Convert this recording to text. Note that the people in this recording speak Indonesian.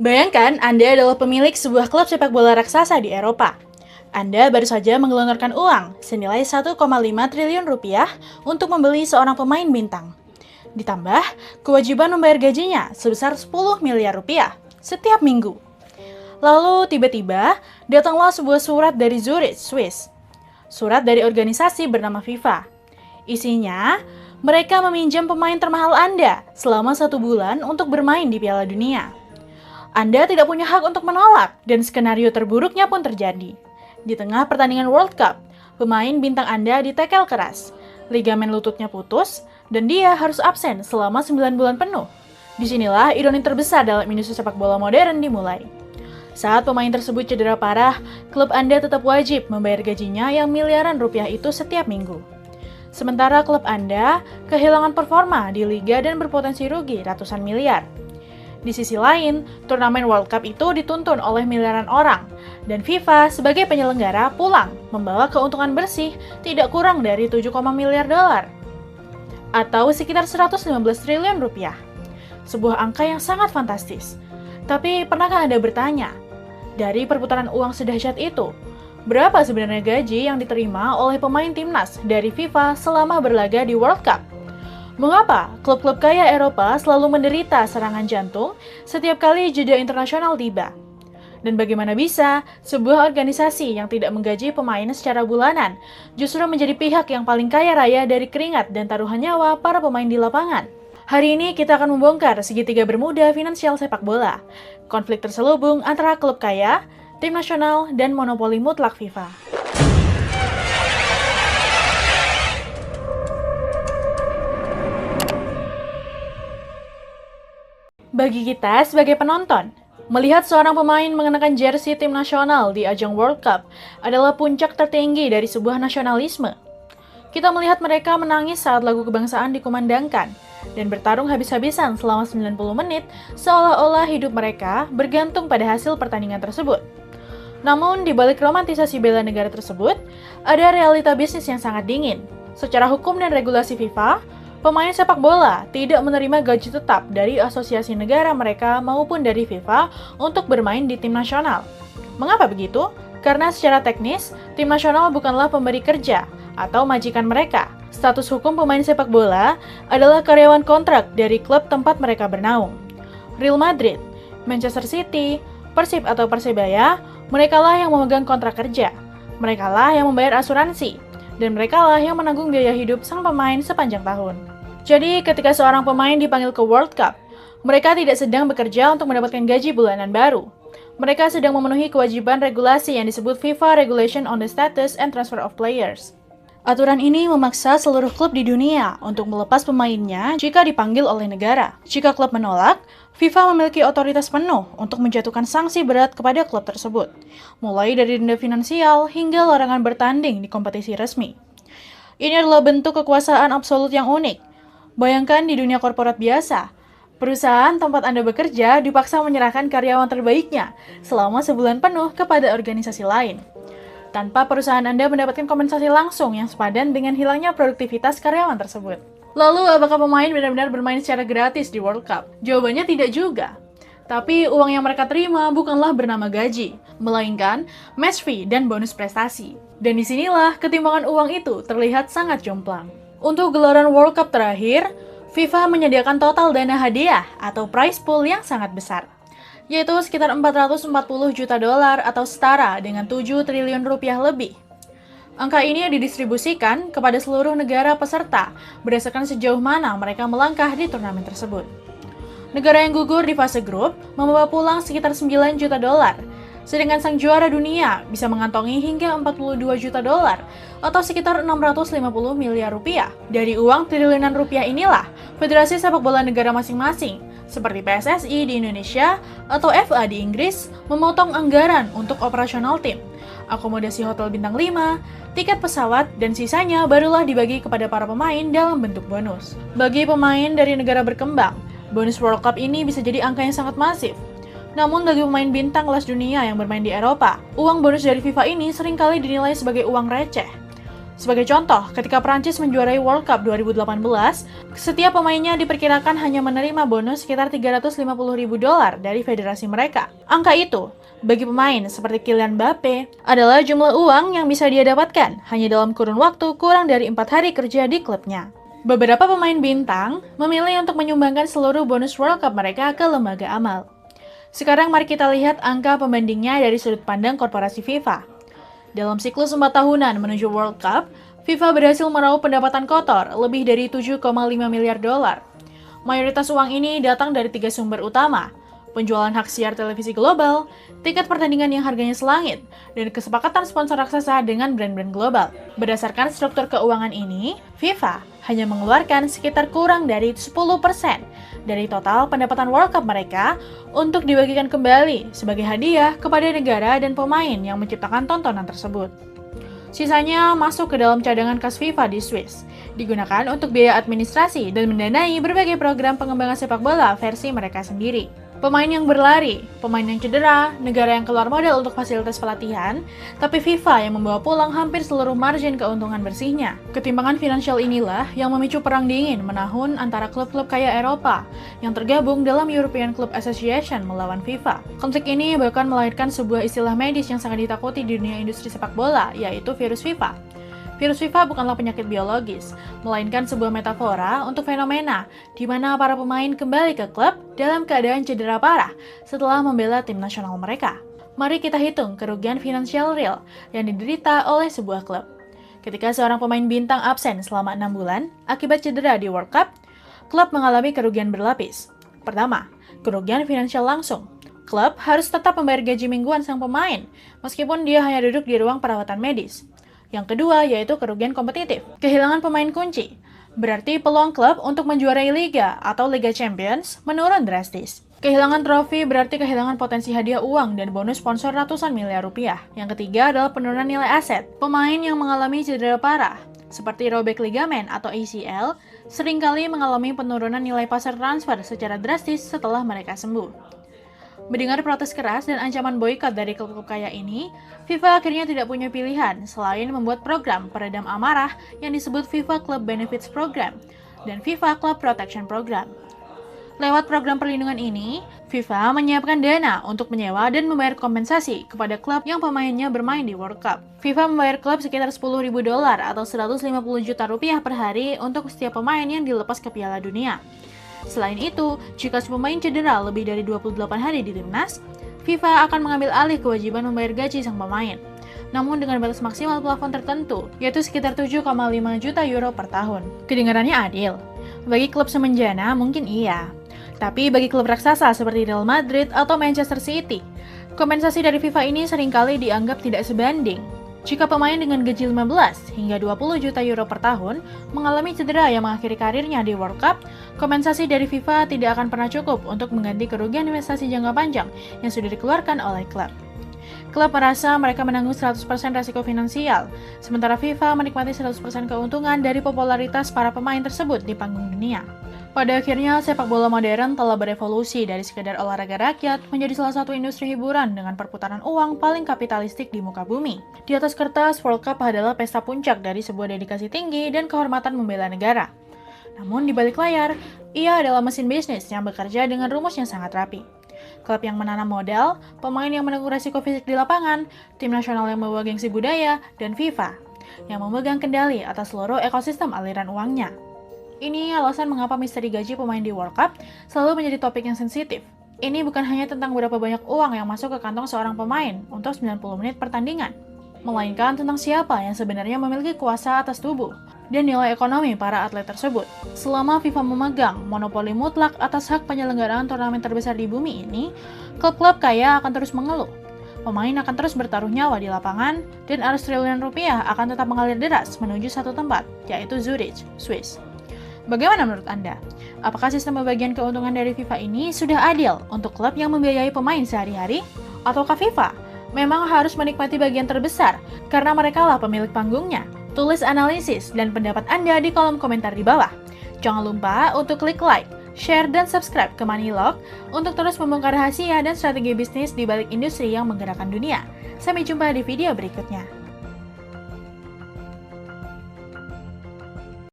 Bayangkan Anda adalah pemilik sebuah klub sepak bola raksasa di Eropa. Anda baru saja menggelontorkan uang senilai 1,5 triliun rupiah untuk membeli seorang pemain bintang. Ditambah, kewajiban membayar gajinya sebesar 10 miliar rupiah setiap minggu. Lalu tiba-tiba datanglah sebuah surat dari Zurich, Swiss. Surat dari organisasi bernama FIFA. Isinya, mereka meminjam pemain termahal Anda selama 1 bulan untuk bermain di Piala Dunia. Anda tidak punya hak untuk menolak, dan skenario terburuknya pun terjadi. Di tengah pertandingan World Cup, pemain bintang Anda ditekel keras, ligamen lututnya putus, dan dia harus absen selama 9 bulan penuh. Disinilah ironi terbesar dalam industri sepak bola modern dimulai. Saat pemain tersebut cedera parah, klub Anda tetap wajib membayar gajinya yang miliaran rupiah itu setiap minggu. Sementara klub Anda kehilangan performa di liga dan berpotensi rugi ratusan miliar. Di sisi lain, turnamen World Cup itu dituntun oleh miliaran orang, dan FIFA sebagai penyelenggara pulang membawa keuntungan bersih tidak kurang dari 7, miliar dolar, atau sekitar 115 triliun rupiah. Sebuah angka yang sangat fantastis. Tapi pernahkah Anda bertanya, dari perputaran uang sedahsyat itu, berapa sebenarnya gaji yang diterima oleh pemain timnas dari FIFA selama berlaga di World Cup? Mengapa klub-klub kaya Eropa selalu menderita serangan jantung setiap kali jeda internasional tiba? Dan bagaimana bisa sebuah organisasi yang tidak menggaji pemain secara bulanan justru menjadi pihak yang paling kaya raya dari keringat dan taruhan nyawa para pemain di lapangan? Hari ini kita akan membongkar segitiga bermuda finansial sepak bola, konflik terselubung antara klub kaya, tim nasional, dan monopoli mutlak FIFA. Bagi kita sebagai penonton, melihat seorang pemain mengenakan jersey tim nasional di ajang World Cup adalah puncak tertinggi dari sebuah nasionalisme. Kita melihat mereka menangis saat lagu kebangsaan dikumandangkan dan bertarung habis-habisan selama 90 menit seolah-olah hidup mereka bergantung pada hasil pertandingan tersebut. Namun, di balik romantisasi bela negara tersebut, ada realita bisnis yang sangat dingin. Secara hukum dan regulasi FIFA, pemain sepak bola tidak menerima gaji tetap dari asosiasi negara mereka maupun dari FIFA untuk bermain di tim nasional. Mengapa begitu? Karena secara teknis, tim nasional bukanlah pemberi kerja atau majikan mereka. Status hukum pemain sepak bola adalah karyawan kontrak dari klub tempat mereka bernaung. Real Madrid, Manchester City, Persib atau Persebaya, merekalah yang memegang kontrak kerja. Merekalah yang membayar asuransi, dan merekalah yang menanggung biaya hidup sang pemain sepanjang tahun. Jadi, ketika seorang pemain dipanggil ke World Cup, mereka tidak sedang bekerja untuk mendapatkan gaji bulanan baru. Mereka sedang memenuhi kewajiban regulasi yang disebut FIFA Regulation on the Status and Transfer of Players. Aturan ini memaksa seluruh klub di dunia untuk melepas pemainnya jika dipanggil oleh negara. Jika klub menolak, FIFA memiliki otoritas penuh untuk menjatuhkan sanksi berat kepada klub tersebut, mulai dari denda finansial hingga larangan bertanding di kompetisi resmi. Ini adalah bentuk kekuasaan absolut yang unik. Bayangkan di dunia korporat biasa, perusahaan tempat Anda bekerja dipaksa menyerahkan karyawan terbaiknya selama sebulan penuh kepada organisasi lain, tanpa perusahaan Anda mendapatkan kompensasi langsung yang sepadan dengan hilangnya produktivitas karyawan tersebut. Lalu, apakah pemain benar-benar bermain secara gratis di World Cup? Jawabannya tidak juga. Tapi uang yang mereka terima bukanlah bernama gaji, melainkan match fee dan bonus prestasi. Dan disinilah ketimbangan uang itu terlihat sangat jomplang. Untuk gelaran World Cup terakhir, FIFA menyediakan total dana hadiah atau prize pool yang sangat besar, yaitu sekitar 440 juta dolar atau setara dengan 7 triliun rupiah lebih. Angka ini didistribusikan kepada seluruh negara peserta berdasarkan sejauh mana mereka melangkah di turnamen tersebut. Negara yang gugur di fase grup membawa pulang sekitar 9 juta dolar, sedangkan sang juara dunia bisa mengantongi hingga 42 juta dolar atau sekitar 650 miliar rupiah. Dari uang triliunan rupiah inilah, federasi sepak bola negara masing-masing seperti PSSI di Indonesia atau FA di Inggris memotong anggaran untuk operasional tim, akomodasi hotel bintang 5, tiket pesawat, dan sisanya barulah dibagi kepada para pemain dalam bentuk bonus. Bagi pemain dari negara berkembang, bonus World Cup ini bisa jadi angka yang sangat masif. Namun bagi pemain bintang kelas dunia yang bermain di Eropa, uang bonus dari FIFA ini seringkali dinilai sebagai uang receh. Sebagai contoh, ketika Prancis menjuarai World Cup 2018, setiap pemainnya diperkirakan hanya menerima bonus sekitar $350.000 dari federasi mereka. Angka itu, bagi pemain seperti Kylian Mbappe, adalah jumlah uang yang bisa dia dapatkan hanya dalam kurun waktu kurang dari 4 hari kerja di klubnya. Beberapa pemain bintang memilih untuk menyumbangkan seluruh bonus World Cup mereka ke lembaga amal. Sekarang mari kita lihat angka pembandingnya dari sudut pandang korporasi FIFA. Dalam siklus 4 tahunan menuju World Cup, FIFA berhasil meraup pendapatan kotor lebih dari 7,5 miliar dolar. Mayoritas uang ini datang dari 3 sumber utama, penjualan hak siar televisi global, tiket pertandingan yang harganya selangit, dan kesepakatan sponsor raksasa dengan brand-brand global. Berdasarkan struktur keuangan ini, FIFA hanya mengeluarkan sekitar kurang dari 10% dari total pendapatan World Cup mereka untuk dibagikan kembali sebagai hadiah kepada negara dan pemain yang menciptakan tontonan tersebut. Sisanya masuk ke dalam cadangan kas FIFA di Swiss, digunakan untuk biaya administrasi dan mendanai berbagai program pengembangan sepak bola versi mereka sendiri. Pemain yang berlari, pemain yang cedera, negara yang keluar modal untuk fasilitas pelatihan, tapi FIFA yang membawa pulang hampir seluruh margin keuntungan bersihnya. Ketimbangan finansial inilah yang memicu perang dingin menahun antara klub-klub kaya Eropa yang tergabung dalam European Club Association melawan FIFA. Konflik ini bahkan melahirkan sebuah istilah medis yang sangat ditakuti di dunia industri sepak bola, yaitu virus FIFA. Virus FIFA bukanlah penyakit biologis, melainkan sebuah metafora untuk fenomena di mana para pemain kembali ke klub dalam keadaan cedera parah setelah membela tim nasional mereka. Mari kita hitung kerugian finansial real yang diderita oleh sebuah klub. Ketika seorang pemain bintang absen selama 6 bulan akibat cedera di World Cup, klub mengalami kerugian berlapis. Pertama, kerugian finansial langsung. Klub harus tetap membayar gaji mingguan sang pemain, meskipun dia hanya duduk di ruang perawatan medis. Yang kedua yaitu kerugian kompetitif. Kehilangan pemain kunci. Berarti peluang klub untuk menjuarai Liga atau Liga Champions menurun drastis. Kehilangan trofi berarti kehilangan potensi hadiah uang dan bonus sponsor ratusan miliar rupiah. Yang ketiga adalah penurunan nilai aset. Pemain yang mengalami cedera parah, seperti robek ligamen atau ACL, seringkali mengalami penurunan nilai pasar transfer secara drastis setelah mereka sembuh. Mendengar protes keras dan ancaman boikot dari klub-klub kaya ini, FIFA akhirnya tidak punya pilihan selain membuat program peredam amarah yang disebut FIFA Club Benefits Program dan FIFA Club Protection Program. Lewat program perlindungan ini, FIFA menyiapkan dana untuk menyewa dan membayar kompensasi kepada klub yang pemainnya bermain di World Cup. FIFA membayar klub sekitar $10.000 atau 150 juta rupiah per hari untuk setiap pemain yang dilepas ke Piala Dunia. Selain itu, jika si pemain cedera lebih dari 28 hari di timnas, FIFA akan mengambil alih kewajiban membayar gaji sang pemain. Namun dengan batas maksimal plafon tertentu, yaitu sekitar 7,5 juta euro per tahun. Kedengarannya adil. Bagi klub semenjana mungkin iya. Tapi bagi klub raksasa seperti Real Madrid atau Manchester City, kompensasi dari FIFA ini seringkali dianggap tidak sebanding. Jika pemain dengan gaji 15 hingga 20 juta euro per tahun mengalami cedera yang mengakhiri karirnya di World Cup, kompensasi dari FIFA tidak akan pernah cukup untuk mengganti kerugian investasi jangka panjang yang sudah dikeluarkan oleh klub. Klub merasa mereka menanggung 100% resiko finansial, sementara FIFA menikmati 100% keuntungan dari popularitas para pemain tersebut di panggung dunia. Pada akhirnya, sepak bola modern telah berevolusi dari sekedar olahraga rakyat menjadi salah satu industri hiburan dengan perputaran uang paling kapitalistik di muka bumi. Di atas kertas, World Cup adalah pesta puncak dari sebuah dedikasi tinggi dan kehormatan membela negara. Namun di balik layar, ia adalah mesin bisnis yang bekerja dengan rumus yang sangat rapi. Klub yang menanam modal, pemain yang menanggung resiko fisik di lapangan, tim nasional yang membawa gengsi budaya, dan FIFA yang memegang kendali atas seluruh ekosistem aliran uangnya. Ini alasan mengapa misteri gaji pemain di World Cup selalu menjadi topik yang sensitif. Ini bukan hanya tentang berapa banyak uang yang masuk ke kantong seorang pemain untuk 90 menit pertandingan, melainkan tentang siapa yang sebenarnya memiliki kuasa atas tubuh dan nilai ekonomi para atlet tersebut. Selama FIFA memegang monopoli mutlak atas hak penyelenggaraan turnamen terbesar di bumi ini, klub-klub kaya akan terus mengeluh. Pemain akan terus bertaruh nyawa di lapangan, dan arus triliunan rupiah akan tetap mengalir deras menuju satu tempat, yaitu Zurich, Swiss. Bagaimana menurut Anda? Apakah sistem pembagian keuntungan dari FIFA ini sudah adil untuk klub yang membiayai pemain sehari-hari? Ataukah FIFA memang harus menikmati bagian terbesar karena merekalah pemilik panggungnya? Tulis analisis dan pendapat Anda di kolom komentar di bawah. Jangan lupa untuk klik like, share, dan subscribe ke Moneylock untuk terus membongkar rahasia dan strategi bisnis di balik industri yang menggerakkan dunia. Sampai jumpa di video berikutnya.